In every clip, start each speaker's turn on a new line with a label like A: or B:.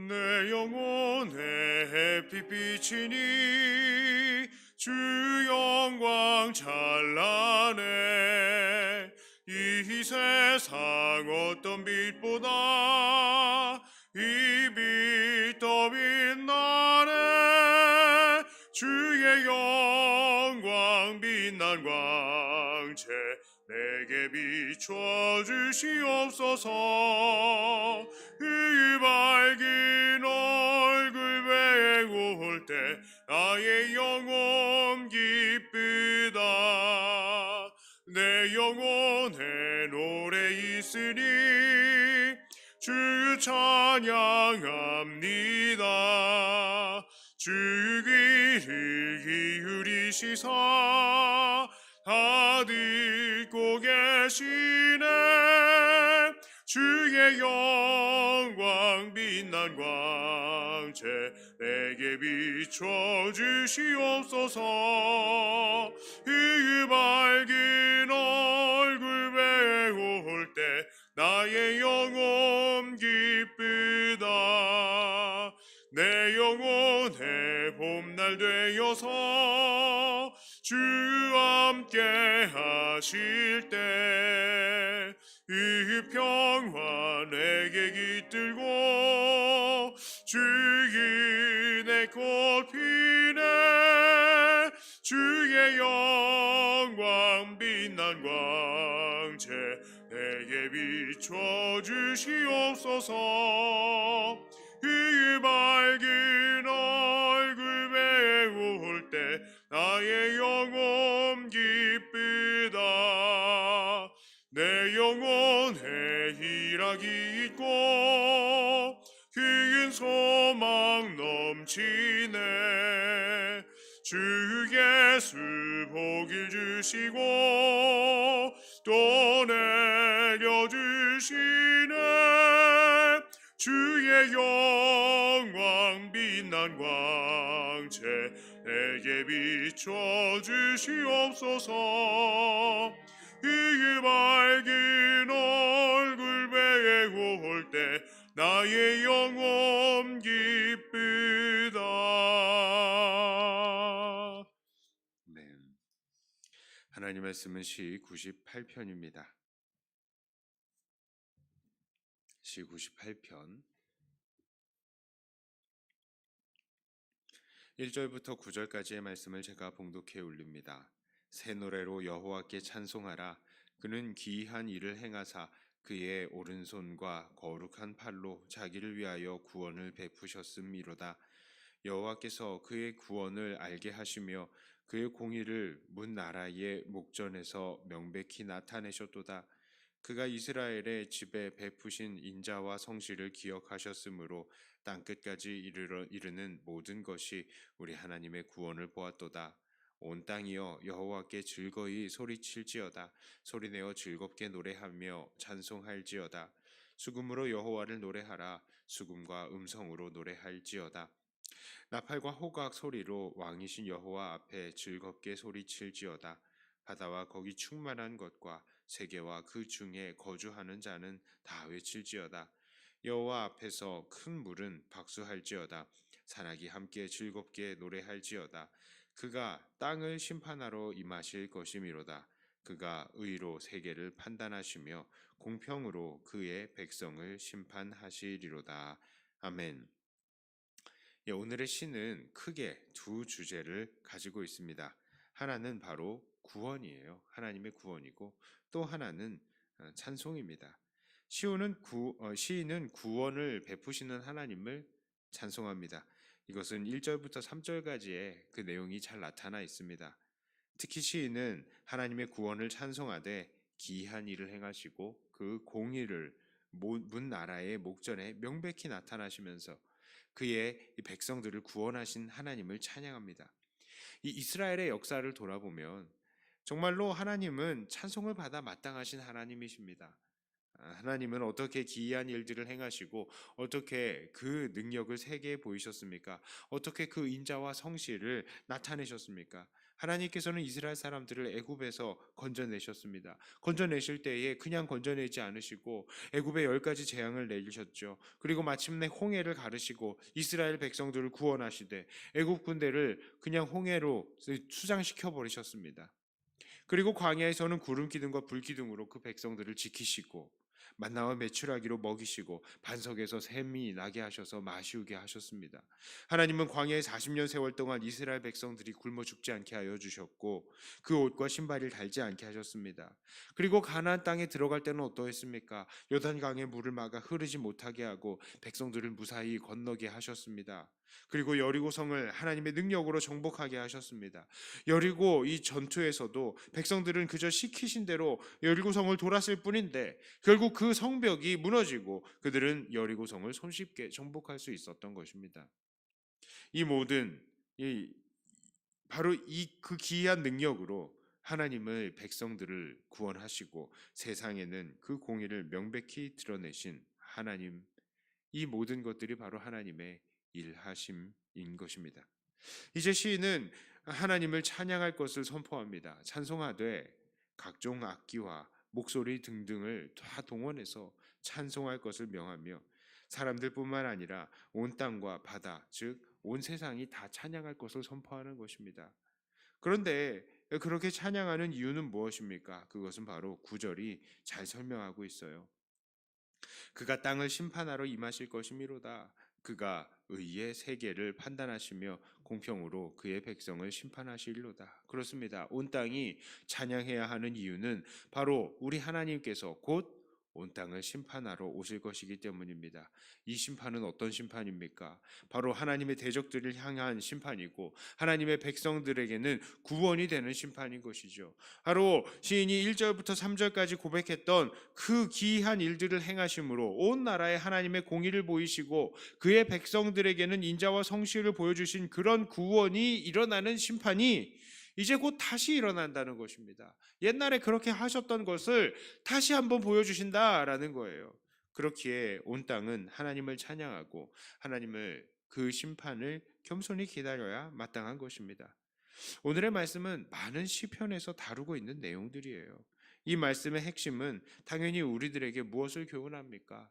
A: 내 영혼의 빛비치니 주 영광 찬란해. 이 세상 어떤 빛보다 이 빛 더 빛나네. 주의 영광 빛난 광채 내게 비춰주시옵소서. 이 밝은 얼굴 배울 때 나의 영혼 기쁘다. 내 영혼에 노래 있으니 주 찬양합니다. 주 귀를 기울이시사 다 듣고 계시네. 주의 영광 빛난 광채 내게 비춰주시옵소서. 이 밝은 얼굴 배울 때 나의 영혼 기쁘다. 내 영혼의 봄날 되어서 주 함께 하실 때 이 평화 내게 깃들고 주의 꽃피네. 주의 영광 빛난 광채 내게 비춰주시옵소서. 이 밝은 얼굴 배울 때 나의 영혼 기쁘다. 내 영혼에 희락이 있고 큰 소망 넘치네. 주 예수 복을 주시고 또 내려주시네. 주의 영광 빛난 광채 내게 비춰주시옵소서. 이 밝은 얼굴 배울 때 나의 영혼 기쁘다. 네. 하나님 말씀은 시 98편입니다. 시 98편 1절부터 9절까지의 말씀을 제가 봉독해 올립니다. 새 노래로 여호와께 찬송하라. 그는 기이한 일을 행하사 그의 오른손과 거룩한 팔로 자기를 위하여 구원을 베푸셨음이로다. 여호와께서 그의 구원을 알게 하시며 그의 공의를 문 나라의 목전에서 명백히 나타내셨도다. 그가 이스라엘의 집에 베푸신 인자와 성실을 기억하셨으므로 땅끝까지 이르는 모든 것이 우리 하나님의 구원을 보았도다. 온 땅이여 여호와께 즐거이 소리칠지어다. 소리내어 즐겁게 노래하며 찬송할지어다. 수금으로 여호와를 노래하라. 수금과 음성으로 노래할지어다. 나팔과 호각 소리로 왕이신 여호와 앞에 즐겁게 소리칠지어다. 바다와 거기 충만한 것과 세계와 그 중에 거주하는 자는 다 외칠지어다. 여호와 앞에서 큰 물은 박수할지어다. 산악이 함께 즐겁게 노래할지어다. 그가 땅을 심판하러 임하실 것이미로다. 그가 의로 세계를 판단하시며 공평으로 그의 백성을 심판하시리로다. 아멘. 오늘의 시는 크게 두 주제를 가지고 있습니다. 하나는 바로 구원이에요. 하나님의 구원이고 또 하나는 찬송입니다. 시인은 구원을 베푸시는 하나님을 찬송합니다. 이것은 1절부터 3절까지의 그 내용이 잘 나타나 있습니다. 특히 시인은 하나님의 구원을 찬송하되 기이한 일을 행하시고 그 공의를 문 나라의 목전에 명백히 나타나시면서 그의 백성들을 구원하신 하나님을 찬양합니다. 이 이스라엘의 역사를 돌아보면 정말로 하나님은 찬송을 받아 마땅하신 하나님이십니다. 하나님은 어떻게 기이한 일들을 행하시고 어떻게 그 능력을 세계에 보이셨습니까? 어떻게 그 인자와 성실을 나타내셨습니까? 하나님께서는 이스라엘 사람들을 애굽에서 건져내셨습니다. 건져내실 때에 그냥 건져내지 않으시고 애굽에 10가지 재앙을 내리셨죠. 그리고 마침내 홍해를 가르시고 이스라엘 백성들을 구원하시되 애굽 군대를 그냥 홍해로 수장시켜 버리셨습니다. 그리고 광야에서는 구름 기둥과 불 기둥으로 그 백성들을 지키시고 만나와 메추라기로 먹이시고 반석에서 샘이 나게 하셔서 마시우게 하셨습니다. 하나님은 광야에 40년 세월 동안 이스라엘 백성들이 굶어 죽지 않게 하여 주셨고 그 옷과 신발을 달지 않게 하셨습니다. 그리고 가나안 땅에 들어갈 때는 어떠했습니까? 요단강의 물을 막아 흐르지 못하게 하고 백성들을 무사히 건너게 하셨습니다. 그리고 여리고성을 하나님의 능력으로 정복하게 하셨습니다. 여리고 이 전투에서도 백성들은 그저 시키신 대로 여리고성을 돌았을 뿐인데 결국 그 성벽이 무너지고 그들은 여리고성을 손쉽게 정복할 수 있었던 것입니다. 이 모든 이 바로 이 그 기이한 능력으로 하나님의 백성들을 구원하시고 세상에는 그 공의를 명백히 드러내신 하나님, 이 모든 것들이 바로 하나님의 일하심인 것입니다. 이제 시인은 하나님을 찬양할 것을 선포합니다. 찬송하되 각종 악기와 목소리 등등을 다 동원해서 찬송할 것을 명하며 사람들뿐만 아니라 온 땅과 바다, 즉 온 세상이 다 찬양할 것을 선포하는 것입니다. 그런데 그렇게 찬양하는 이유는 무엇입니까? 그것은 바로 9절이 잘 설명하고 있어요. 그가 땅을 심판하러 임하실 것이미로다. 그가 의의 세계를 판단하시며 공평으로 그의 백성을 심판하시리로다. 그렇습니다. 온 땅이 찬양해야 하는 이유는 바로 우리 하나님께서 곧 온 땅을 심판하러 오실 것이기 때문입니다. 이 심판은 어떤 심판입니까? 바로 하나님의 대적들을 향한 심판이고 하나님의 백성들에게는 구원이 되는 심판인 것이죠. 바로 시인이 1절부터 3절까지 고백했던 그 기이한 일들을 행하심으로 온 나라에 하나님의 공의를 보이시고 그의 백성들에게는 인자와 성실을 보여주신 그런 구원이 일어나는 심판이 이제 곧 다시 일어난다는 것입니다. 옛날에 그렇게 하셨던 것을 다시 한번 보여주신다라는 거예요. 그렇기에 온 땅은 하나님을 찬양하고 하나님을 그 심판을 겸손히 기다려야 마땅한 것입니다. 오늘의 말씀은 많은 시편에서 다루고 있는 내용들이에요. 이 말씀의 핵심은 당연히 우리들에게 무엇을 교훈합니까?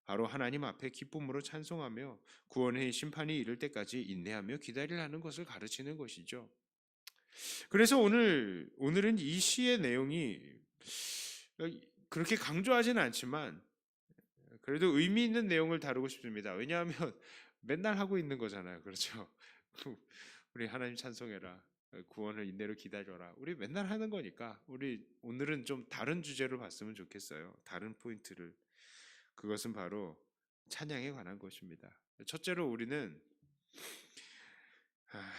A: 바로 하나님 앞에 기쁨으로 찬송하며 구원의 심판이 이를 때까지 인내하며 기다리라는 것을 가르치는 것이죠. 그래서 오늘은 이 시의 내용이 그렇게 강조하지는 않지만 그래도 의미 있는 내용을 다루고 싶습니다. 왜냐하면 맨날 하고 있는 거잖아요. 그렇죠? 우리 하나님 찬송해라. 구원을 인내로 기다려라. 우리 맨날 하는 거니까 우리 오늘은 좀 다른 주제로 봤으면 좋겠어요. 다른 포인트를. 그것은 바로 찬양에 관한 것입니다. 첫째로 우리는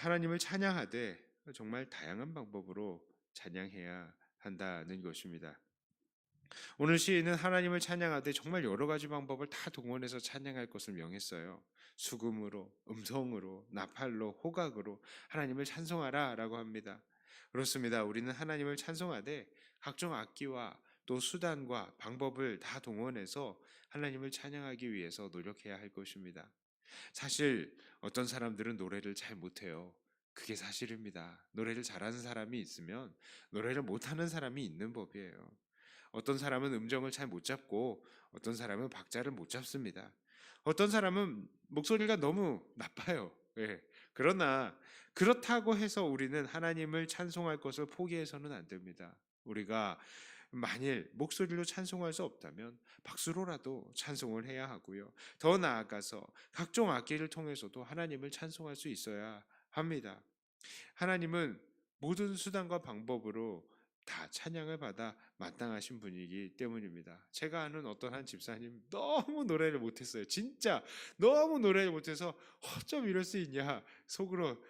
A: 하나님을 찬양하되 정말 다양한 방법으로 찬양해야 한다는 것입니다. 오늘 시인은 하나님을 찬양하되 정말 여러 가지 방법을 다 동원해서 찬양할 것을 명했어요. 수금으로, 음성으로, 나팔로, 호각으로 하나님을 찬송하라라고 합니다. 그렇습니다. 우리는 하나님을 찬송하되 각종 악기와 또 수단과 방법을 다 동원해서 하나님을 찬양하기 위해서 노력해야 할 것입니다. 사실 어떤 사람들은 노래를 잘 못해요. 그게 사실입니다. 노래를 잘하는 사람이 있으면 노래를 못하는 사람이 있는 법이에요. 어떤 사람은 음정을 잘 못 잡고 어떤 사람은 박자를 못 잡습니다. 어떤 사람은 목소리가 너무 나빠요. 예. 그러나 그렇다고 해서 우리는 하나님을 찬송할 것을 포기해서는 안 됩니다. 우리가 만일 목소리로 찬송할 수 없다면 박수로라도 찬송을 해야 하고요. 더 나아가서 각종 악기를 통해서도 하나님을 찬송할 수 있어야 합니다. 하나님은 모든 수단과 방법으로 다 찬양을 받아 마땅하신 분이기 때문입니다. 제가 아는 어떤 한 집사님 너무 노래를 못했어요. 진짜 너무 노래를 못해서 어쩜 이럴 수 있냐 속으로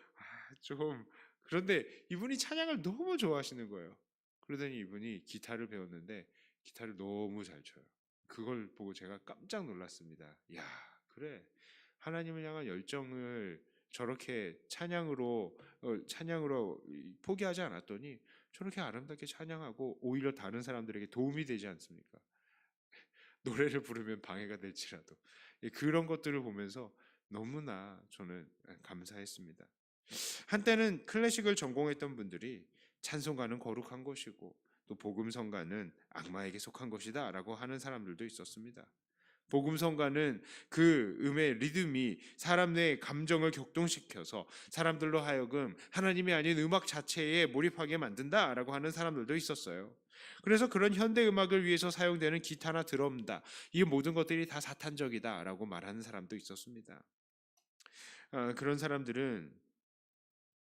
A: 좀 그런데 이분이 찬양을 너무 좋아하시는 거예요. 그러더니 이분이 기타를 배웠는데 기타를 너무 잘 쳐요. 그걸 보고 제가 깜짝 놀랐습니다. 야, 그래. 하나님을 향한 열정을 저렇게 찬양으로 포기하지 않았더니 저렇게 아름답게 찬양하고 오히려 다른 사람들에게 도움이 되지 않습니까? 노래를 부르면 방해가 될지라도. 그런 것들을 보면서 너무나 저는 감사했습니다. 한때는 클래식을 전공했던 분들이 찬송가는 거룩한 것이고 또 복음성가는 악마에게 속한 것이다라고 하는 사람들도 있었습니다. 복음성가는 그 음의 리듬이 사람 내 감정을 격동시켜서 사람들로 하여금 하나님이 아닌 음악 자체에 몰입하게 만든다라고 하는 사람들도 있었어요. 그래서 그런 현대 음악을 위해서 사용되는 기타나 드럼다, 이 모든 것들이 다 사탄적이다라고 말하는 사람도 있었습니다. 그런 사람들은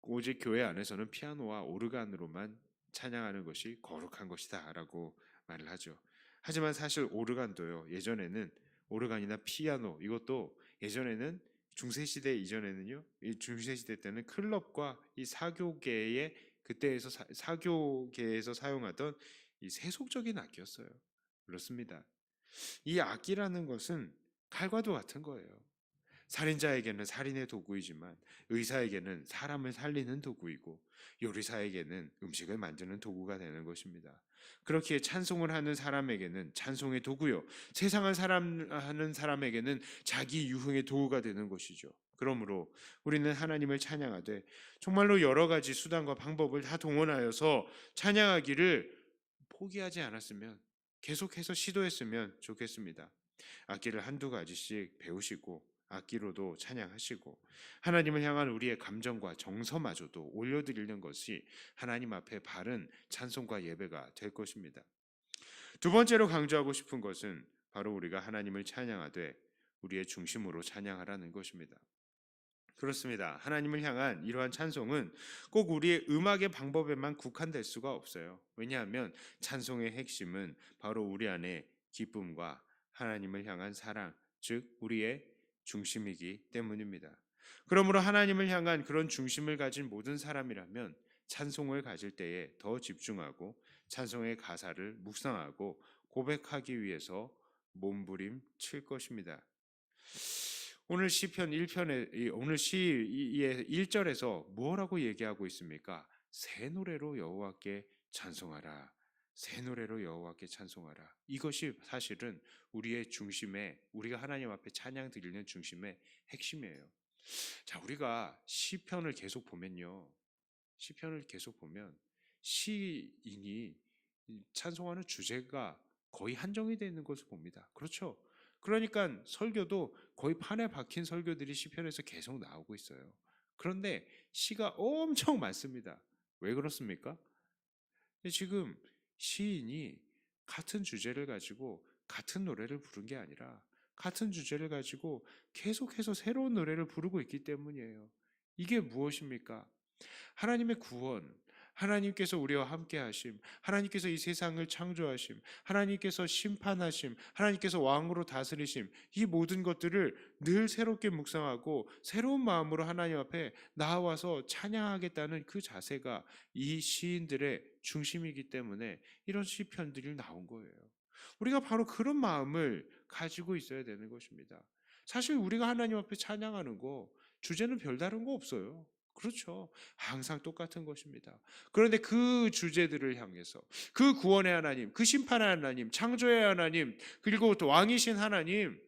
A: 오직 교회 안에서는 피아노와 오르간으로만 찬양하는 것이 거룩한 것이다라고 말을 하죠. 하지만 사실 오르간도요. 예전에는 오르간이나 피아노 이것도 예전에는 중세시대 이전에는요. 이 중세시대 때는 클럽과 이 사교계의 그때에서 사교계에서 사용하던 이 세속적인 악기였어요. 그렇습니다. 이 악기라는 것은 칼과도 같은 거예요. 살인자에게는 살인의 도구이지만 의사에게는 사람을 살리는 도구이고 요리사에게는 음식을 만드는 도구가 되는 것입니다. 그렇기에 찬송을 하는 사람에게는 찬송의 도구요, 세상을 사랑하는 사람에게는 자기 유흥의 도구가 되는 것이죠. 그러므로 우리는 하나님을 찬양하되 정말로 여러 가지 수단과 방법을 다 동원하여서 찬양하기를 포기하지 않았으면, 계속해서 시도했으면 좋겠습니다. 악기를 한두 가지씩 배우시고 악기로도 찬양하시고 하나님을 향한 우리의 감정과 정서마저도 올려드리는 것이 하나님 앞에 바른 찬송과 예배가 될 것입니다. 두 번째로 강조하고 싶은 것은 바로 우리가 하나님을 찬양하되 우리의 중심으로 찬양하라는 것입니다. 그렇습니다. 하나님을 향한 이러한 찬송은 꼭 우리의 음악의 방법에만 국한될 수가 없어요. 왜냐하면 찬송의 핵심은 바로 우리 안에 기쁨과 하나님을 향한 사랑, 즉 우리의 중심이기 때문입니다. 그러므로 하나님을 향한 그런 중심을 가진 모든 사람이라면 찬송을 가질 때에 더 집중하고 찬송의 가사를 묵상하고 고백하기 위해서 몸부림칠 것입니다. 오늘 시편 1편에 오늘 시의 1절에서 뭐라고 얘기하고 있습니까? 새 노래로 여호와께 찬송하라. 새 노래로 여호와께 찬송하라. 이것이 사실은 우리의 중심에, 우리가 하나님 앞에 찬양 드리는 중심의 핵심이에요. 자, 우리가 시편을 계속 보면요. 시편을 계속 보면 시인이 찬송하는 주제가 거의 한정이 되어 있는 것을 봅니다. 그렇죠? 그러니까 설교도 거의 판에 박힌 설교들이 시편에서 계속 나오고 있어요. 그런데 시가 엄청 많습니다. 왜 그렇습니까? 지금 시인이 같은 주제를 가지고 같은 노래를 부른 게 아니라 같은 주제를 가지고 계속해서 새로운 노래를 부르고 있기 때문이에요. 이게 무엇입니까? 하나님의 구원, 하나님께서 우리와 함께 하심, 하나님께서 이 세상을 창조하심, 하나님께서 심판하심, 하나님께서 왕으로 다스리심, 이 모든 것들을 늘 새롭게 묵상하고 새로운 마음으로 하나님 앞에 나와서 찬양하겠다는 그 자세가 이 시인들의 중심이기 때문에 이런 시편들이 나온 거예요. 우리가 바로 그런 마음을 가지고 있어야 되는 것입니다. 사실 우리가 하나님 앞에 찬양하는 거 주제는 별다른 거 없어요. 그렇죠. 항상 똑같은 것입니다. 그런데 그 주제들을 향해서 그 구원의 하나님, 그 심판의 하나님, 창조의 하나님, 그리고 또 왕이신 하나님,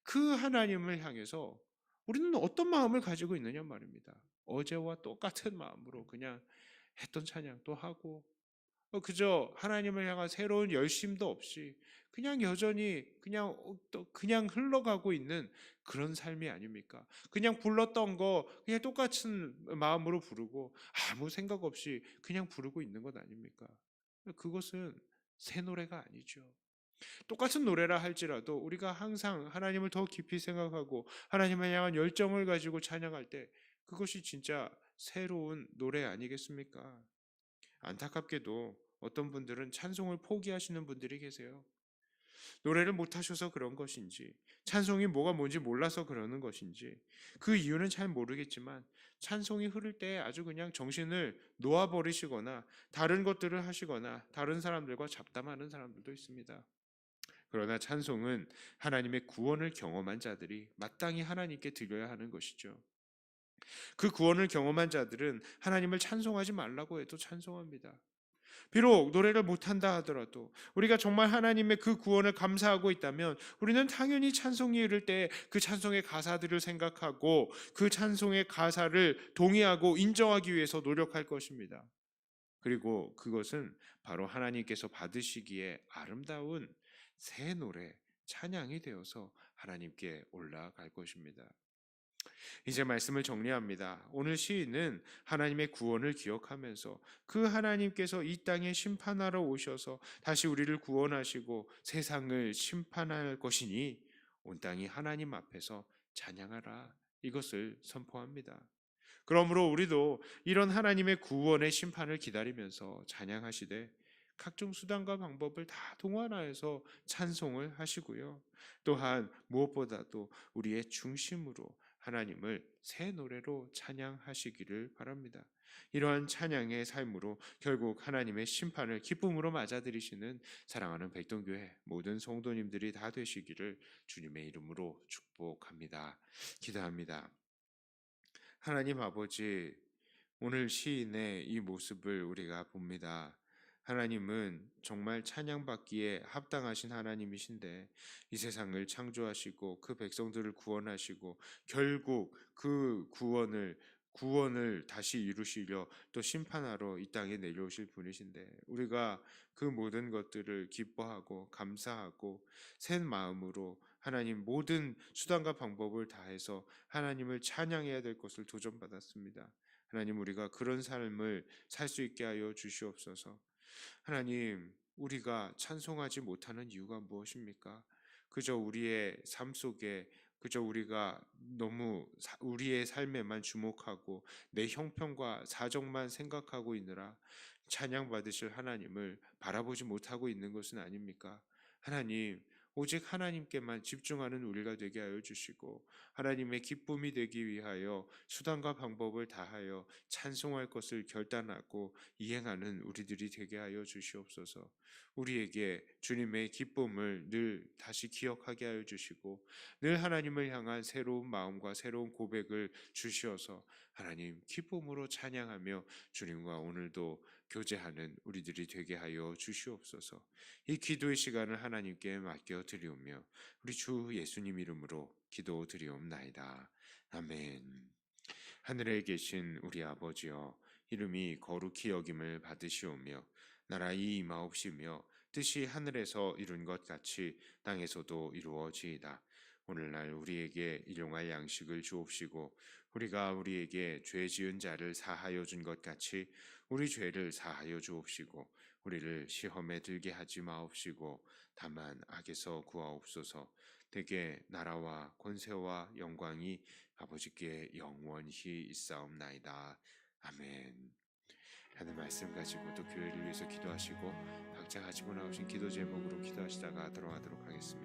A: 그 하나님을 향해서 우리는 어떤 마음을 가지고 있느냐 말입니다. 어제와 똑같은 마음으로 그냥 했던 찬양도 하고 그저 하나님을 향한 새로운 열심도 없이 그냥 여전히 그냥 흘러가고 있는 그런 삶이 아닙니까? 그냥 불렀던 거 그냥 똑같은 마음으로 부르고 아무 생각 없이 그냥 부르고 있는 것 아닙니까? 그것은 새 노래가 아니죠. 똑같은 노래라 할지라도 우리가 항상 하나님을 더 깊이 생각하고 하나님을 향한 열정을 가지고 찬양할 때 그것이 진짜 새로운 노래 아니겠습니까? 안타깝게도 어떤 분들은 찬송을 포기하시는 분들이 계세요. 노래를 못하셔서 그런 것인지, 찬송이 뭐가 뭔지 몰라서 그러는 것인지, 그 이유는 잘 모르겠지만, 찬송이 흐를 때 아주 그냥 정신을 놓아버리시거나, 다른 것들을 하시거나, 다른 사람들과 잡담하는 사람들도 있습니다. 그러나 찬송은 하나님의 구원을 경험한 자들이 마땅히 하나님께 드려야 하는 것이죠. 그 구원을 경험한 자들은 하나님을 찬송하지 말라고 해도 찬송합니다. 비록 노래를 못한다 하더라도 우리가 정말 하나님의 그 구원을 감사하고 있다면 우리는 당연히 찬송이 이를 때 그 찬송의 가사들을 생각하고 그 찬송의 가사를 동의하고 인정하기 위해서 노력할 것입니다. 그리고 그것은 바로 하나님께서 받으시기에 아름다운 새 노래, 찬양이 되어서 하나님께 올라갈 것입니다. 이제 말씀을 정리합니다. 오늘 시인은 하나님의 구원을 기억하면서 그 하나님께서 이 땅에 심판하러 오셔서 다시 우리를 구원하시고 세상을 심판할 것이니 온 땅이 하나님 앞에서 찬양하라, 이것을 선포합니다. 그러므로 우리도 이런 하나님의 구원의 심판을 기다리면서 찬양하시되 각종 수단과 방법을 다 동원하여서 찬송을 하시고요. 또한 무엇보다도 우리의 중심으로 하나님을 새 노래로 찬양하시기를 바랍니다. 이러한 찬양의 삶으로 결국 하나님의 심판을 기쁨으로 맞아들이시는 사랑하는 백동교회 모든 성도님들이 다 되시기를 주님의 이름으로 축복합니다. 기도합니다. 하나님 아버지, 오늘 시인의 이 모습을 우리가 봅니다. 하나님은 정말 찬양받기에 합당하신 하나님이신데 이 세상을 창조하시고 그 백성들을 구원하시고 결국 그 구원을 다시 이루시려 또 심판하러 이 땅에 내려오실 분이신데 우리가 그 모든 것들을 기뻐하고 감사하고 새 마음으로 하나님 모든 수단과 방법을 다해서 하나님을 찬양해야 될 것을 도전받았습니다. 하나님, 우리가 그런 삶을 살 수 있게 하여 주시옵소서. 하나님, 우리가 찬송하지 못하는 이유가 무엇입니까? 그저 우리의 삶 속에 그저 우리가 너무 우리의 삶에만 주목하고 내 형편과 사정만 생각하고 있느라 찬양 받으실 하나님을 바라보지 못하고 있는 것은 아닙니까? 하나님, 오직 하나님께만 집중하는 우리가 되게 하여 주시고 하나님의 기쁨이 되기 위하여 수단과 방법을 다하여 찬송할 것을 결단하고 이행하는 우리들이 되게 하여 주시옵소서. 우리에게 주님의 기쁨을 늘 다시 기억하게 하여 주시고 늘 하나님을 향한 새로운 마음과 새로운 고백을 주시어서 하나님 기쁨으로 찬양하며 주님과 오늘도 교제하는 우리들이 되게 하여 주시옵소서. 이 기도의 시간을 하나님께 맡겨 드리오며 우리 주 예수님 이름으로 기도 드리옵나이다. 아멘. 하늘에 계신 우리 아버지여, 이름이 거룩히 여김을 받으시오며 나라의 임하옵시며 뜻이 하늘에서 이룬 것 같이 땅에서도 이루어지이다. 오늘날 우리에게 일용할 양식을 주옵시고 우리가 우리에게 죄 지은 자를 사하여 준 것 같이 우리 죄를 사하여 주옵시고 우리를 시험에 들게 하지 마옵시고 다만 악에서 구하옵소서. 대개 나라와 권세와 영광이 아버지께 영원히 있사옵나이다. 아멘. 하는 말씀 가지고 또 교회를 위해서 기도하시고 각자 가지고 나오신 기도 제목으로 기도하시다가 들어가도록 하겠습니다.